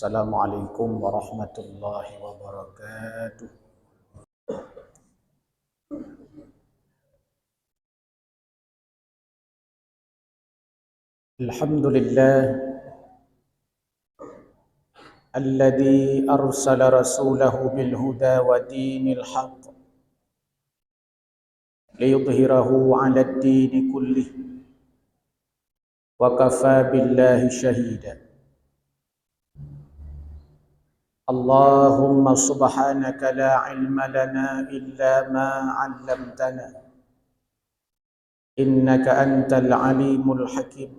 Assalamualaikum warahmatullahi wabarakatuh. Alhamdulillah alladzi arsala rasulahu bil huda wa dinil haqq liyudhhirahu 'alad dini kullih wa kafaa billahi shahida. Allahumma subhanaka la ilma lana illa ma 'allamtana innaka antal alimul hakim.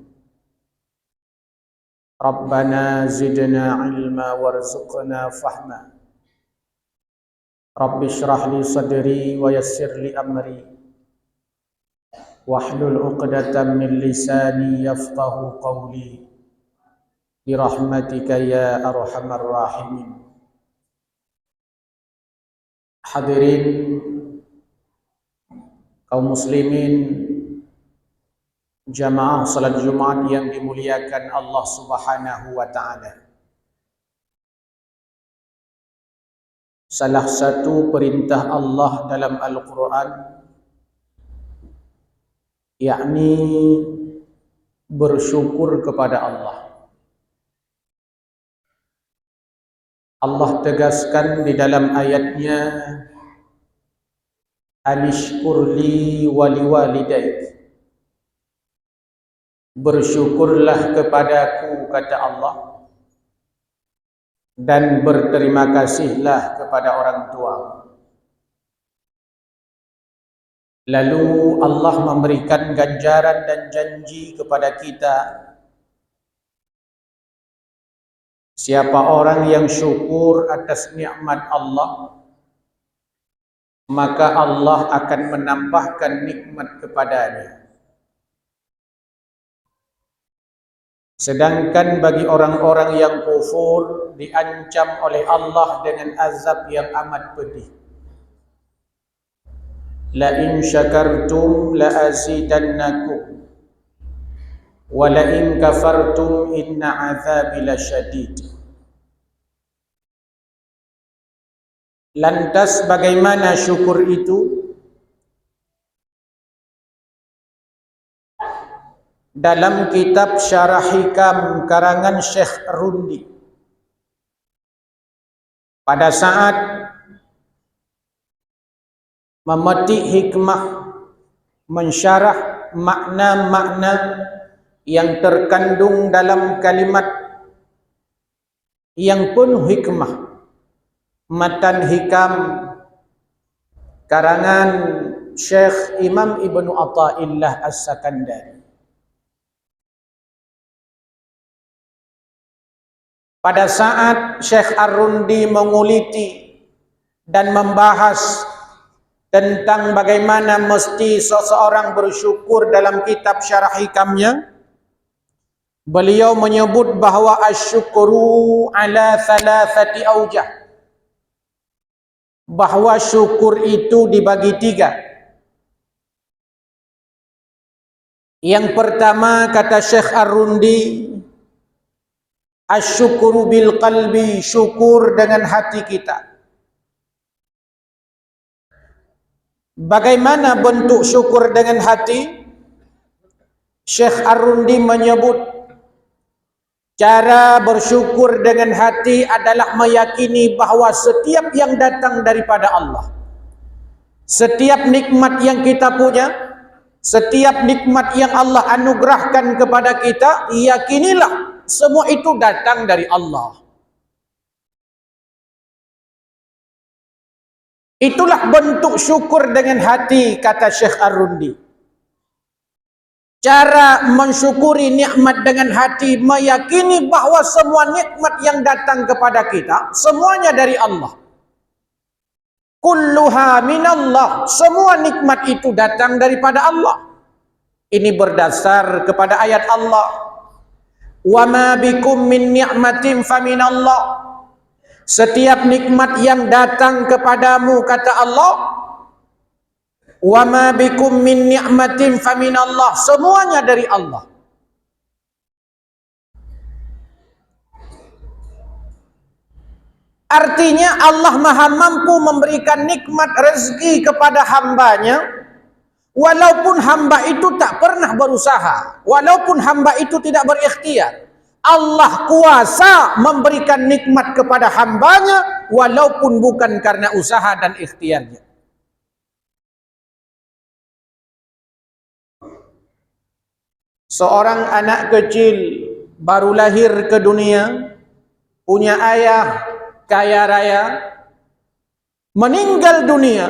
Rabbana zidna ilma warzuqna fahma. Rabbi shrah li sadri wa yassir li amri wahlul 'uqdatam min lisani yafqahu qawli birahmatika ya arhamar rahimin. Hadirin kaum muslimin jamaah salat Jumat yang dimuliakan Allah Subhanahu wa taala. Salah satu perintah Allah dalam Al-Quran yakni bersyukur kepada Allah. Allah tegaskan di dalam ayatnya, anishkurli waliwalidayk, bersyukurlah kepadaku, kata Allah, dan berterima kasihlah kepada orang tua. Lalu Allah memberikan ganjaran dan janji kepada kita, siapa orang yang syukur atas nikmat Allah, maka Allah akan menambahkan nikmat kepadanya. Sedangkan bagi orang-orang yang kufur diancam oleh Allah dengan azab yang amat pedih. La in syakartum la azidannakum wa la in kafartum inna azabi lasyadid. Lantas bagaimana syukur itu? Dalam kitab Syarah Hikam karangan Syekh Rundi, pada saat memetik hikmah mensyarah makna-makna yang terkandung dalam kalimat yang penuh hikmah, Matan Hikam karangan Syekh Imam Ibnu Athaillah As-Sakandari. Pada saat Syekh Ar-Rundi menguliti dan membahas tentang bagaimana mesti seseorang bersyukur dalam kitab Syarah Hikamnya, beliau menyebut bahawa asyukru ala thalathati aujah, bahawa syukur itu dibagi tiga. Yang pertama, kata Syekh Ar-Rundi, asyukru bil qalbi, syukur dengan hati kita. Bagaimana bentuk syukur dengan hati? Syekh Ar-Rundi menyebut cara bersyukur dengan hati adalah meyakini bahawa setiap yang datang daripada Allah, setiap nikmat yang kita punya, setiap nikmat yang Allah anugerahkan kepada kita, yakinilah semua itu datang dari Allah. Itulah bentuk syukur dengan hati, kata Syekh Ar-Rundi. Cara mensyukuri nikmat dengan hati, meyakini bahawa semua nikmat yang datang kepada kita, semuanya dari Allah. Kulluha minallah, semua nikmat itu datang daripada Allah. Ini berdasar kepada ayat Allah, wa ma bikum min ni'matin faminallah. Setiap nikmat yang datang kepadamu, kata Allah, wa ma bikum min ni'matin faminallah, semuanya dari Allah. Artinya Allah maha mampu memberikan nikmat rezeki kepada hambanya, walaupun hamba itu tak pernah berusaha, walaupun hamba itu tidak berikhtiar. Allah kuasa memberikan nikmat kepada hambanya, walaupun bukan karena usaha dan ikhtiarnya. Seorang anak kecil baru lahir ke dunia, punya ayah kaya raya, meninggal dunia,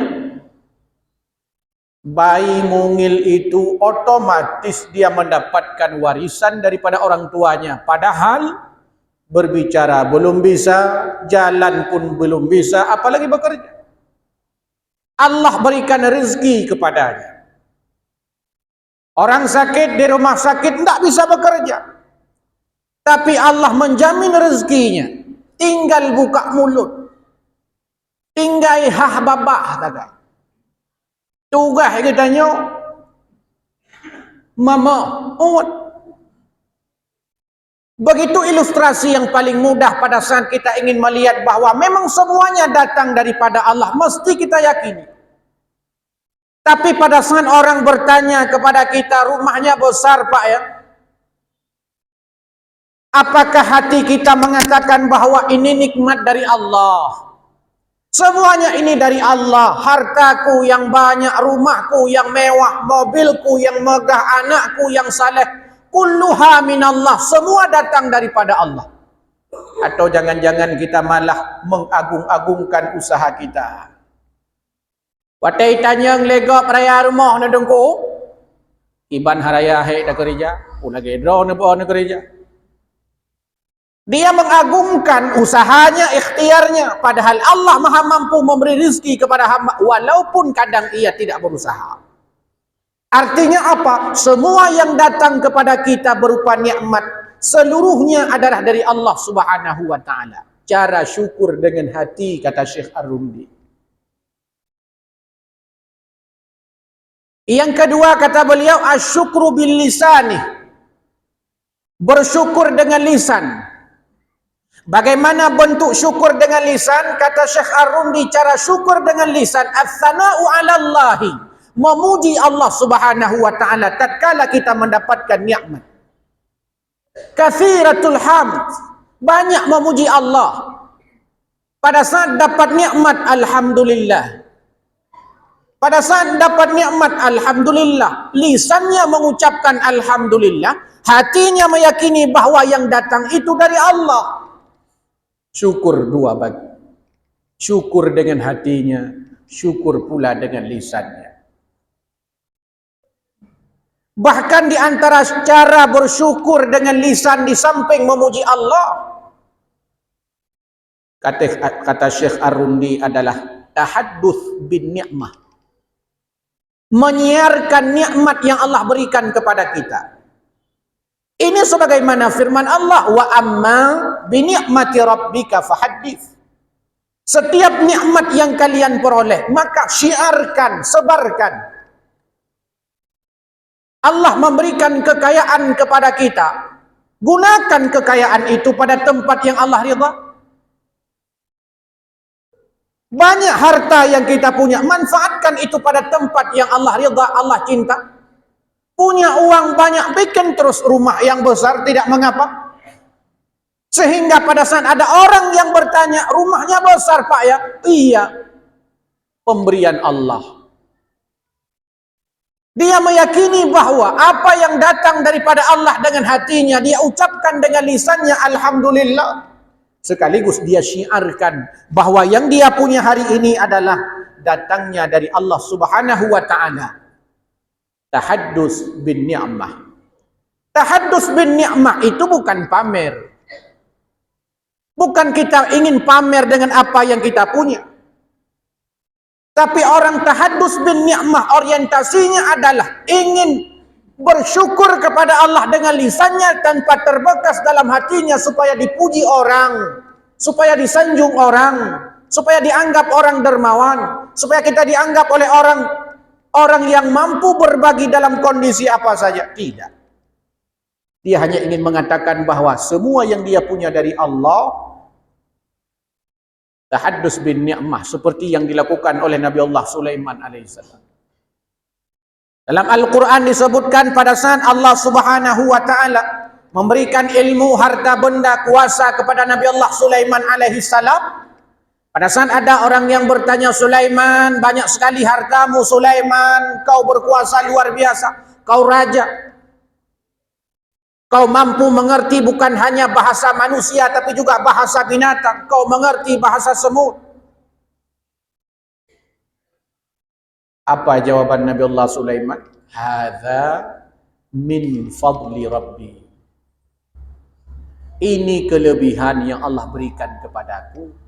bayi mungil itu otomatis dia mendapatkan warisan daripada orang tuanya. Padahal berbicara belum bisa, jalan pun belum bisa, apalagi bekerja. Allah berikan rezeki kepadanya. Orang sakit di rumah sakit tidak bisa bekerja, tapi Allah menjamin rezekinya. Tinggal buka mulut, tinggal hah babah tagai. Tugas kita nyo mama umat. Begitu ilustrasi yang paling mudah pada saat kita ingin melihat bahwa memang semuanya datang daripada Allah, mesti kita yakini. Tapi pada saat orang bertanya kepada kita, rumahnya besar Pak ya, apakah hati kita mengatakan bahwa ini nikmat dari Allah? Semuanya ini dari Allah. Hartaku yang banyak, rumahku yang mewah, mobilku yang megah, anakku yang saleh, kulluha minallah, semua datang daripada Allah. Atau jangan-jangan kita malah mengagung-agungkan usaha kita. Watai tanyang legap raya rumah na dengku, iban haraya hei dah kerja, lagi draw na po na kerja. Dia mengagungkan usahanya, ikhtiarnya, padahal Allah maha mampu memberi rezeki kepada hamba, walaupun kadang ia tidak berusaha. Artinya apa? Semua yang datang kepada kita berupa nikmat, seluruhnya adalah dari Allah Subhanahu wa ta'ala. Cara syukur dengan hati, kata Syekh Ar-Rumdi. Yang kedua kata beliau, asyukru bil lisani, bersyukur dengan lisan. Bagaimana bentuk syukur dengan lisan? Kata Syekh Ar-Rumdi, cara syukur dengan lisan, ats-tsana'u 'alallahi, memuji Allah Subhanahu wa ta'ala tatkala kita mendapatkan nikmat. Katsiratul hamd, banyak memuji Allah. Pada saat dapat nikmat, alhamdulillah. Pada saat dapat nikmat, alhamdulillah, lisannya mengucapkan alhamdulillah, hatinya meyakini bahwa yang datang itu dari Allah. Syukur dua bagi. Syukur dengan hatinya, syukur pula dengan lisannya. Bahkan di antara cara bersyukur dengan lisan di samping memuji Allah, kata Syekh Ar-Rumdi adalah tahadduts bin ni'mah. Menyiarkan nikmat yang Allah berikan kepada kita. Ini sebagaimana firman Allah, wa amma bi ni'mati rabbika fahaddits. Setiap nikmat yang kalian peroleh, maka syiarkan, sebarkan. Allah memberikan kekayaan kepada kita. Gunakan kekayaan itu pada tempat yang Allah ridha. Banyak harta yang kita punya, manfaatkan itu pada tempat yang Allah ridha, Allah cinta. Punya uang banyak, bikin terus rumah yang besar, tidak mengapa. Sehingga pada saat ada orang yang bertanya, rumahnya besar Pak ya? Iya, pemberian Allah. Dia meyakini bahwa apa yang datang daripada Allah dengan hatinya, dia ucapkan dengan lisannya alhamdulillah. Sekaligus dia syiarkan bahwa yang dia punya hari ini adalah datangnya dari Allah Subhanahu wa ta'ala. Tahaddus bin ni'mah. Tahaddus bin ni'mah itu bukan pamer. Bukan kita ingin pamer dengan apa yang kita punya. Tapi orang tahaddus bin ni'mah orientasinya adalah ingin bersyukur kepada Allah dengan lisannya tanpa terbekas dalam hatinya, supaya dipuji orang, supaya disanjung orang, supaya dianggap orang dermawan, supaya kita dianggap oleh orang yang mampu berbagi dalam kondisi apa saja. Tidak. Dia hanya ingin mengatakan bahwa semua yang dia punya dari Allah, tahaddus bin ni'mah seperti yang dilakukan oleh Nabi Allah Sulaiman alaihissalam. Dalam Al-Quran disebutkan pada saat Allah Subhanahu wa ta'ala memberikan ilmu, harta benda, kuasa kepada Nabi Allah Sulaiman alaihissalam. Pada saat ada orang yang bertanya, Sulaiman, banyak sekali hartamu Sulaiman, kau berkuasa luar biasa, kau raja, kau mampu mengerti bukan hanya bahasa manusia tapi juga bahasa binatang, kau mengerti bahasa semut. Apa jawaban Nabi Allah Sulaiman? Hadza min fadli Rabbi. Ini kelebihan yang Allah berikan kepadaku.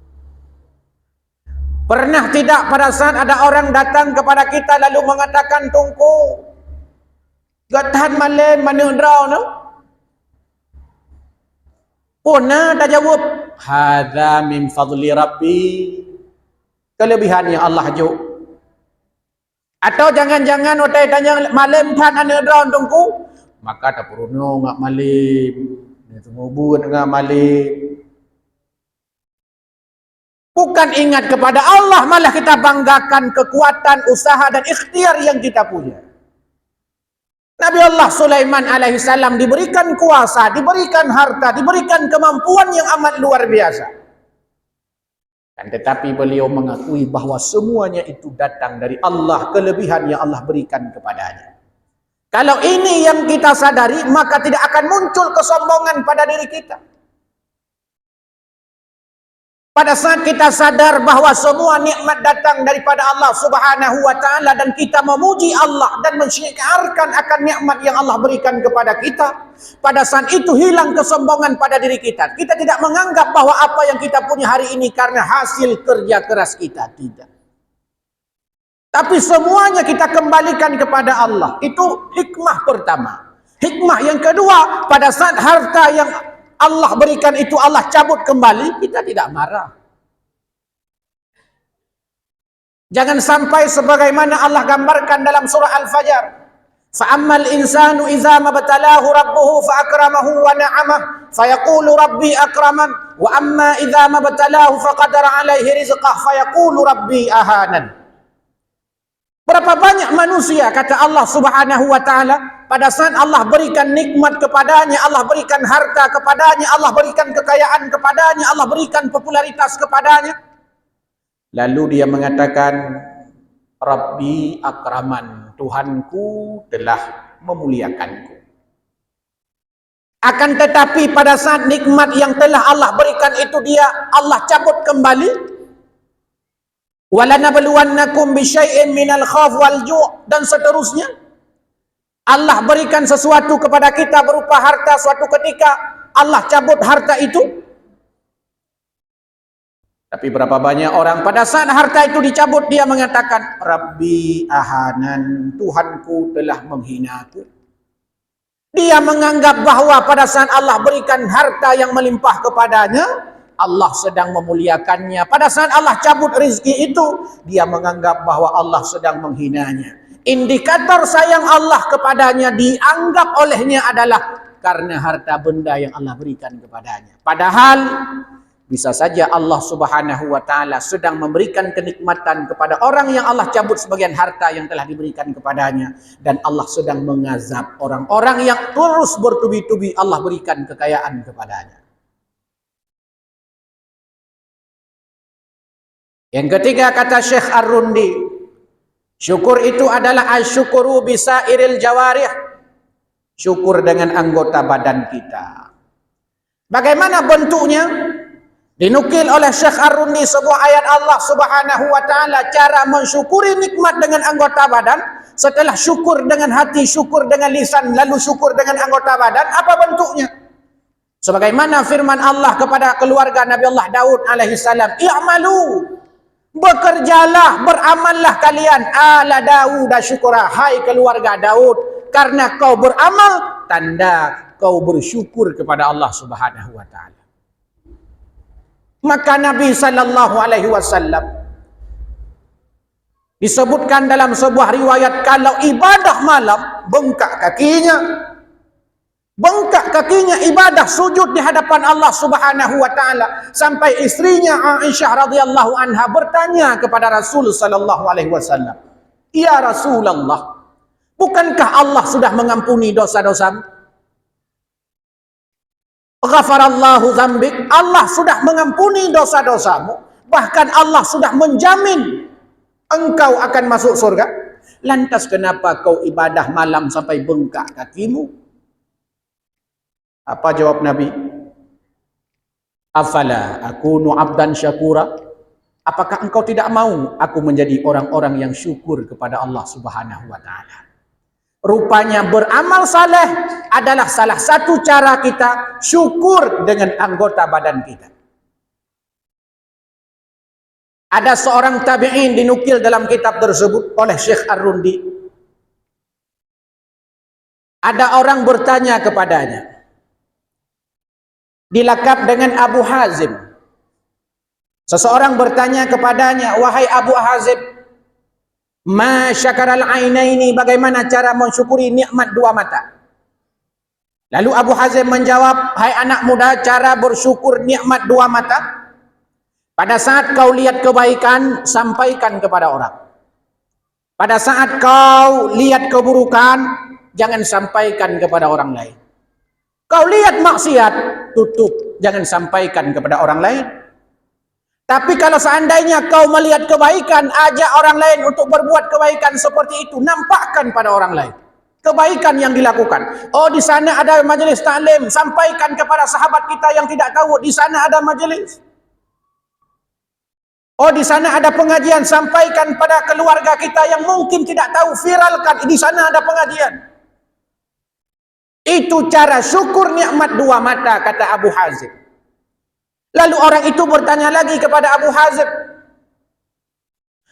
Pernah tidak pada saat ada orang datang kepada kita lalu mengatakan, tungku, gak tahan malam mana draw no? Puna dah jawab, hadza min fadli Rabbi. Kelebihan yang Allah jawab. Atau jangan-jangan otai tanya malam tahan mana draw tungku, maka tak perlu ngak malam. Dia tunggu buat ngak malam. Bukan ingat kepada Allah, malah kita banggakan kekuatan, usaha dan ikhtiar yang kita punya. Nabi Allah Sulaiman alaihissalam diberikan kuasa, diberikan harta, diberikan kemampuan yang amat luar biasa. Dan tetapi beliau mengakui bahwa semuanya itu datang dari Allah, kelebihan yang Allah berikan kepadanya. Kalau ini yang kita sadari, maka tidak akan muncul kesombongan pada diri kita. Pada saat kita sadar bahwa semua nikmat datang daripada Allah Subhanahu wa ta'ala dan kita memuji Allah dan mensyiarkan akan nikmat yang Allah berikan kepada kita, pada saat itu hilang kesombongan pada diri kita. Kita tidak menganggap bahwa apa yang kita punya hari ini karena hasil kerja keras kita, tidak. Tapi semuanya kita kembalikan kepada Allah. Itu hikmah pertama. Hikmah yang kedua, pada saat harta yang Allah berikan itu Allah cabut kembali, kita tidak marah. Jangan sampai sebagaimana Allah gambarkan dalam surah Al-Fajr. Fa'ammal insanu idza mabtalahu rabbuhu fa'akramahu wa na'amah fayaqulu rabbi akraman wa amma idza mabtalahu faqadara alaihi rizqah fayaqulu rabbi ahanan. Berapa banyak manusia, kata Allah Subhanahu wa ta'ala, pada saat Allah berikan nikmat kepadanya, Allah berikan harta kepadanya, Allah berikan kekayaan kepadanya, Allah berikan popularitas kepadanya, lalu dia mengatakan, Rabbi akraman, Tuhanku telah memuliakanku. Akan tetapi pada saat nikmat yang telah Allah berikan itu Allah cabut kembali, walanabluwannakum bisyai'in minal khawf wal ju', dan seterusnya. Allah berikan sesuatu kepada kita berupa harta, suatu ketika Allah cabut harta itu. Tapi berapa banyak orang pada saat harta itu dicabut dia mengatakan, Rabbi ahanan, Tuhanku telah menghinaku. Dia menganggap bahwa pada saat Allah berikan harta yang melimpah kepadanya, Allah sedang memuliakannya. Pada saat Allah cabut rezeki itu, dia menganggap bahwa Allah sedang menghinanya. Indikator sayang Allah kepadanya dianggap olehnya adalah karena harta benda yang Allah berikan kepadanya. Padahal bisa saja Allah Subhanahu wa ta'ala sedang memberikan kenikmatan kepada orang yang Allah cabut sebagian harta yang telah diberikan kepadanya. Dan Allah sedang mengazab orang-orang yang terus bertubi-tubi Allah berikan kekayaan kepadanya. Yang ketiga, kata Syekh Ar-Rundi, syukur itu adalah asyukuru bisairil jawarih, syukur dengan anggota badan kita. Bagaimana bentuknya? Dinukil oleh Syekh Ar-Rundi sebuah ayat Allah Subhanahu wa ta'ala, cara mensyukuri nikmat dengan anggota badan. Setelah syukur dengan hati, syukur dengan lisan, lalu syukur dengan anggota badan, apa bentuknya? Sebagaimana firman Allah kepada keluarga Nabi Allah Daud alaihi salam, i'malu, bekerjalah, beramallah kalian, ala Daud syukura, hai keluarga Daud, karena kau beramal, tanda kau bersyukur kepada Allah Subhanahu wa ta'ala. Maka Nabi sallallahu alaihi wasallam disebutkan dalam sebuah riwayat, kalau ibadah malam bengkak kakinya, Bengkak kakinya ibadah sujud di hadapan Allah Subhanahu wa taala, sampai istrinya Aisyah radhiyallahu anha bertanya kepada Rasul sallallahu alaihi wasallam, "Ya Rasulullah, bukankah Allah sudah mengampuni dosa-dosamu? Ghafarallahu dzambik, Allah sudah mengampuni dosa-dosamu, bahkan Allah sudah menjamin engkau akan masuk surga. Lantas kenapa kau ibadah malam sampai bengkak kakimu?" Apa jawab Nabi? "Afala akunu abdan syakura?" Apakah engkau tidak mau aku menjadi orang-orang yang syukur kepada Allah Subhanahu wa taala? Rupanya beramal saleh adalah salah satu cara kita syukur dengan anggota badan kita. Ada seorang tabi'in dinukil dalam kitab tersebut oleh Syekh Ar-Rundi. Ada orang bertanya kepadanya, dilakap dengan Abu Hazim. Seseorang bertanya kepadanya, "Wahai Abu Hazim, ma syakaral ainaini, bagaimana cara mensyukuri nikmat dua mata?" Lalu Abu Hazim menjawab, "Hai anak muda, cara bersyukur nikmat dua mata, pada saat kau lihat kebaikan, sampaikan kepada orang. Pada saat kau lihat keburukan, jangan sampaikan kepada orang lain. Kau lihat maksiat, tutup, jangan sampaikan kepada orang lain. Tapi kalau seandainya kau melihat kebaikan, ajak orang lain untuk berbuat kebaikan seperti itu, nampakkan pada orang lain kebaikan yang dilakukan. Oh, di sana ada majelis taklim, sampaikan kepada sahabat kita yang tidak tahu, di sana ada majelis. Oh, di sana ada pengajian, sampaikan pada keluarga kita yang mungkin tidak tahu, viralkan, di sana ada pengajian." Itu cara syukur nikmat dua mata, kata Abu Hazim. Lalu orang itu bertanya lagi kepada Abu Hazim,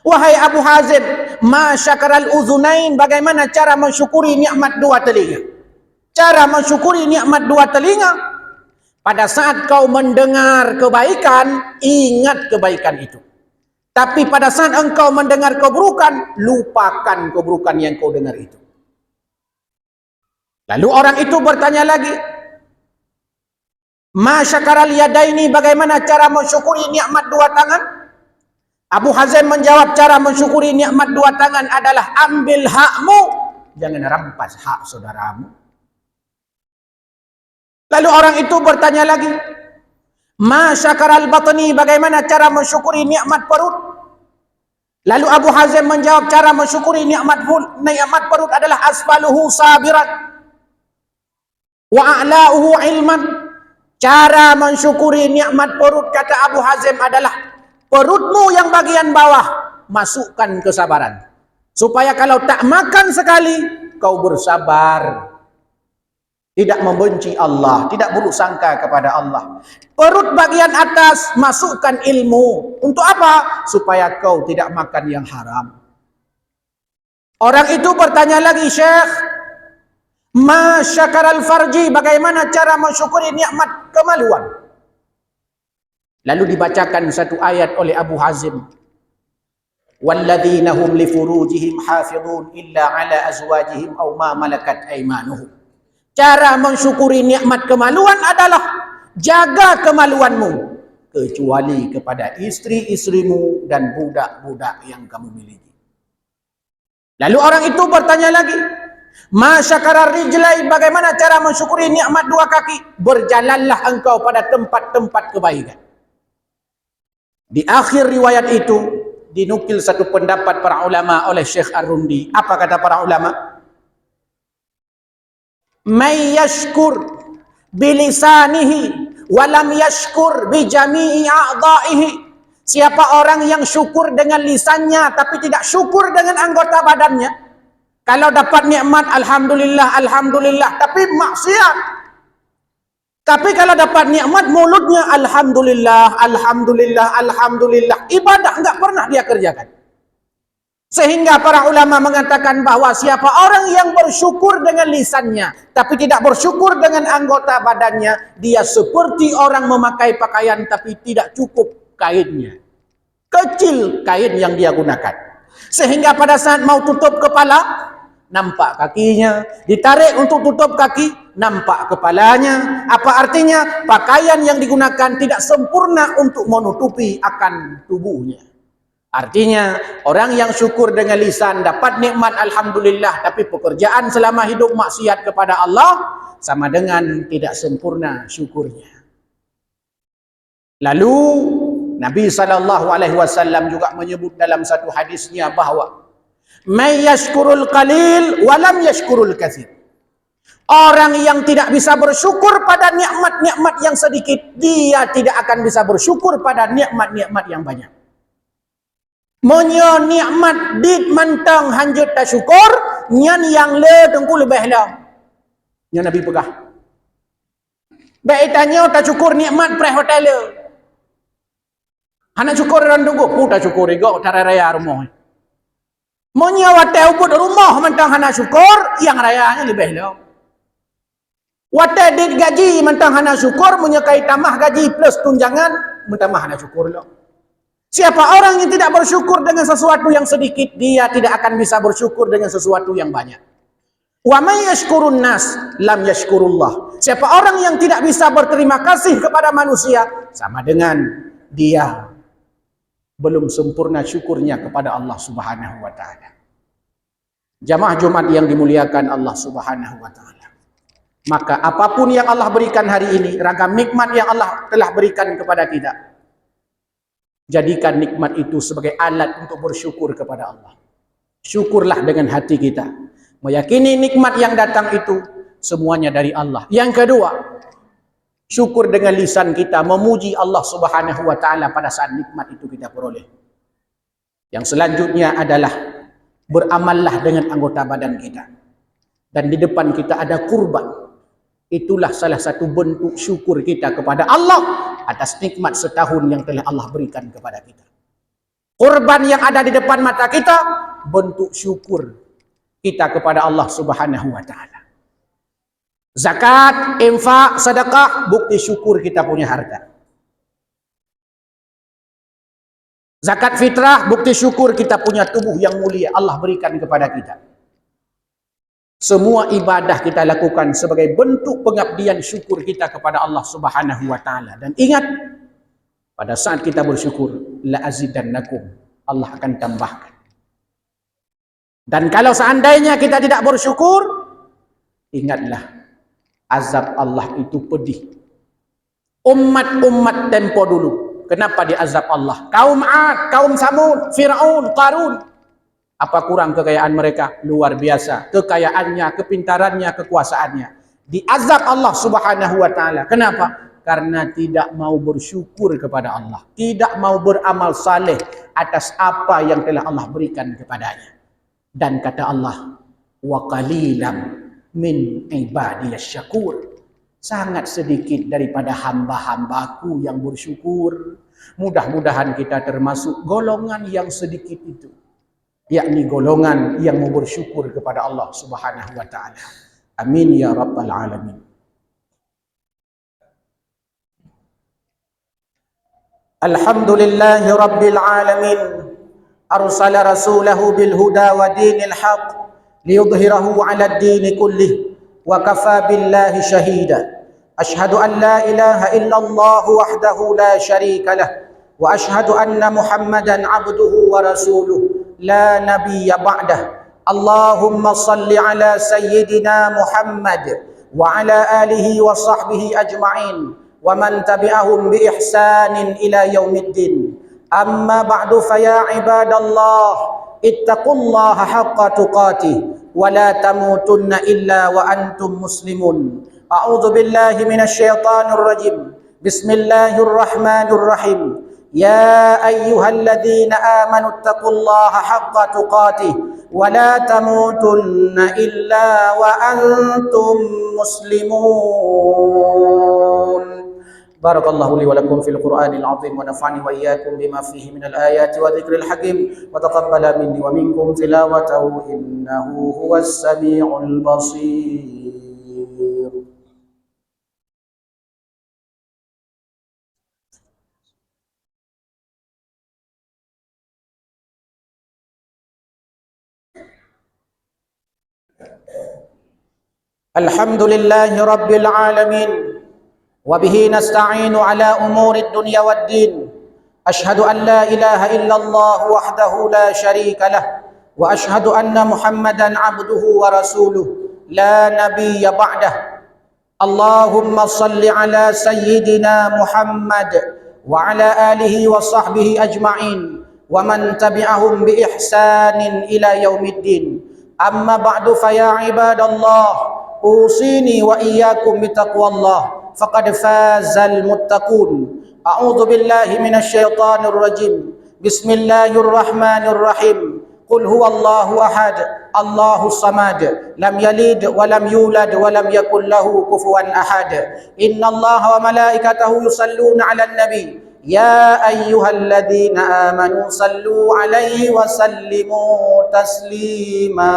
"Wahai Abu Hazim, ma syakaral uzunain, bagaimana cara mensyukuri nikmat dua telinga?" Cara mensyukuri nikmat dua telinga, pada saat kau mendengar kebaikan, ingat kebaikan itu. Tapi pada saat engkau mendengar keburukan, lupakan keburukan yang kau dengar itu. Lalu orang itu bertanya lagi, "Ma syakaral yadaini, bagaimana cara mensyukuri nikmat dua tangan?" Abu Hazim menjawab, cara mensyukuri nikmat dua tangan adalah ambil hakmu, jangan rampas hak saudaramu. Lalu orang itu bertanya lagi, "Ma syakaral batni, bagaimana cara mensyukuri nikmat perut?" Lalu Abu Hazim menjawab, cara mensyukuri nikmat perut adalah asfaluhu sabiran wa a'la'uhu ilman. Cara mensyukuri nikmat perut, kata Abu Hazim, adalah perutmu yang bagian bawah masukkan kesabaran, supaya kalau tak makan sekali kau bersabar, tidak membenci Allah, tidak buruk sangka kepada Allah. Perut bagian atas masukkan ilmu. Untuk apa? Supaya kau tidak makan yang haram. Orang itu bertanya lagi, "Syekh, ma syakaral farji, bagaimana cara mensyukuri nikmat kemaluan?" Lalu dibacakan satu ayat oleh Abu Hazim, "Walladzina hum li furujihim hafizun illa ala azwajihim aw ma malakat aymanuhum." Cara mensyukuri nikmat kemaluan adalah jaga kemaluanmu kecuali kepada istri-istrimu dan budak-budak yang kamu miliki. Lalu orang itu bertanya lagi, "Ma syakarar rijlai, bagaimana cara mensyukuri nikmat dua kaki?" Berjalanlah engkau pada tempat-tempat kebaikan. Di akhir riwayat itu dinukil satu pendapat para ulama oleh Syekh Ar-Rundi. Apa kata para ulama? "May yashkur bilisanihi walam yashkur bijami'i a'dha'ihi." Siapa orang yang syukur dengan lisannya tapi tidak syukur dengan anggota badannya. Kalau dapat nikmat, alhamdulillah, alhamdulillah, tapi maksiat. Tapi kalau dapat nikmat, mulutnya alhamdulillah, alhamdulillah, alhamdulillah, ibadah enggak pernah dia kerjakan. Sehingga para ulama mengatakan bahwa siapa orang yang bersyukur dengan lisannya tapi tidak bersyukur dengan anggota badannya, dia seperti orang memakai pakaian tapi tidak cukup kainnya. Kecil kain yang dia gunakan. Sehingga pada saat mau tutup kepala, nampak kakinya. Ditarik untuk tutup kaki, nampak kepalanya. Apa artinya? Pakaian yang digunakan tidak sempurna untuk menutupi akan tubuhnya. Artinya, orang yang syukur dengan lisan dapat nikmat alhamdulillah, tapi pekerjaan selama hidup maksiat kepada Allah sama dengan tidak sempurna syukurnya. Lalu Nabi SAW juga menyebut dalam satu hadisnya bahawa may yashkurul qalil walam yashkurul katsir. Orang yang tidak bisa bersyukur pada nikmat-nikmat yang sedikit, dia tidak akan bisa bersyukur pada nikmat-nikmat yang banyak. Monyo nikmat dit mantang hanjut tak syukur, nyan yang le tengku lebih lah. Yang Nabi pegah. Baik tanya tak syukur nikmat pre hotel. Anak syukur orang tunggu, tak syukur ego cara raya rumah. Monyo hotel ubud rumah mantang anak syukur, yang rayanya lebih lah. Wata dit gaji mentang hana syukur, menyekai tamah gaji plus tunjangan, mentambah hana syukur lah. Siapa orang yang tidak bersyukur dengan sesuatu yang sedikit, dia tidak akan bisa bersyukur dengan sesuatu yang banyak. Wa may yashkurun nas lam yashkurullah. Siapa orang yang tidak bisa berterima kasih kepada manusia, sama dengan dia belum sempurna syukurnya kepada Allah Subhanahu wa taala. Jamaah Jumat yang dimuliakan Allah Subhanahu wa taala. Maka apapun yang Allah berikan hari ini, ragam nikmat yang Allah telah berikan kepada kita, jadikan nikmat itu sebagai alat untuk bersyukur kepada Allah. Syukurlah dengan hati kita, meyakini nikmat yang datang itu semuanya dari Allah. Yang kedua, syukur dengan lisan kita, memuji Allah Subhanahu wa taala pada saat nikmat itu kita peroleh. Yang selanjutnya adalah beramallah dengan anggota badan kita. Dan di depan kita ada kurban. Itulah salah satu bentuk syukur kita kepada Allah atas nikmat setahun yang telah Allah berikan kepada kita. Kurban yang ada di depan mata kita, bentuk syukur kita kepada Allah Subhanahu wa taala. Zakat, infak, sedekah, bukti syukur kita punya harta. Zakat fitrah, bukti syukur kita punya tubuh yang mulia Allah berikan kepada kita. Semua ibadah kita lakukan sebagai bentuk pengabdian syukur kita kepada Allah Subhanahu wa taala. Dan ingat, pada saat kita bersyukur, la azidannakum, Allah akan tambahkan. Dan kalau seandainya kita tidak bersyukur, ingatlah, azab Allah itu pedih. Umat-umat tempo dulu, kenapa diazab Allah? Kaum Ad, kaum Samud, Fir'aun, Qarun. Apa kurang kekayaan mereka? Luar biasa. Kekayaannya, kepintarannya, kekuasaannya. Diazab Allah Subhanahu wa taala. Kenapa? Karena tidak mau bersyukur kepada Allah. Tidak mau beramal saleh atas apa yang telah Allah berikan kepadanya. Dan kata Allah, wa qalilam min ibadiyas syakur. Sangat sedikit daripada hamba-hambaku yang bersyukur. Mudah-mudahan kita termasuk golongan yang sedikit itu, yakni golongan yang mau bersyukur kepada Allah Subhanahu wa taala. Amin ya rabbal alamin. Alhamdulillahi rabbil alamin. Arsala rasulahu bil huda wa dinil haq liyudhhirahu 'ala ad-din kullih wa kafa billahi shahida. Ashhadu an la ilaha illallah wahdahu la syarika lah wa ashhadu anna Muhammadan 'abduhu wa rasuluh لا نبي بعده. اللهم صل على سيدنا محمد وعلى آله وصحبه أجمعين ومن تبعهم بإحسان إلى يوم الدين. أما بعد فيا عباد الله اتقوا الله حق تقاته ولا تموتن إلا وأنتم مسلمون. أعوذ بالله من الشيطان الرجيم. بسم الله الرحمن الرحيم. يا أيها الذين آمنوا اتقوا الله حق تقاته ولا تموتن إلا وأنتم مسلمون. بارك الله لي ولكم في القرآن العظيم ونفعني وإياكم بما فيه من الآيات وذكر الحكيم وتقبل مني ومنكم تلاوته إنه هو السميع البصير. الحمد لله رب العالمين وبه نستعين على أمور الدنيا والدين أشهد أن لا إله إلا الله وحده لا شريك له وأشهد أن محمدا عبده ورسوله لا نبي بعده اللهم صل على سيدنا محمد وعلى آله وصحبه أجمعين ومن تبعهم بإحسان إلى يوم الدين أما بعد فيا عباد الله أوصيني وإياكم بتقوى الله فقد فاز المتقون أعوذ بالله من الشيطان الرجيم بسم الله الرحمن الرحيم قل هو الله أحد الله الصمد لم يلد ولم يولد ولم يكن له كفوا أحد إن الله وملائكته يصلون على النبي يا أيها الذين آمنوا صلوا عليه وسلموا تسليما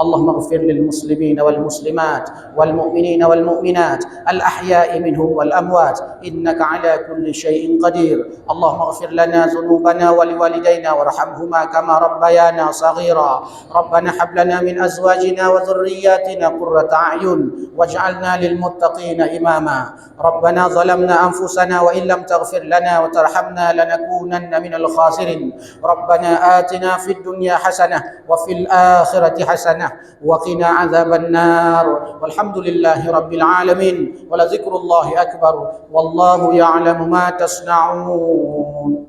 اللهم اغفر للمسلمين والمسلمات والمؤمنين والمؤمنات الأحياء منهم والأموات إنك على كل شيء قدير اللهم اغفر لنا ذنوبنا ولوالدينا وارحمهما كما ربيانا صغيرا ربنا هب لنا من أزواجنا وذرياتنا قرة أعين واجعلنا للمتقين إماما ربنا ظلمنا أنفسنا وإن لم تغفر لنا وترحمنا لنكونن من الخاسرين ربنا آتنا في الدنيا حسنة وفي الآخرة حسنة وقنا عذاب النار والحمد لله رب العالمين ولذكر الله أكبر والله يعلم ما تصنعون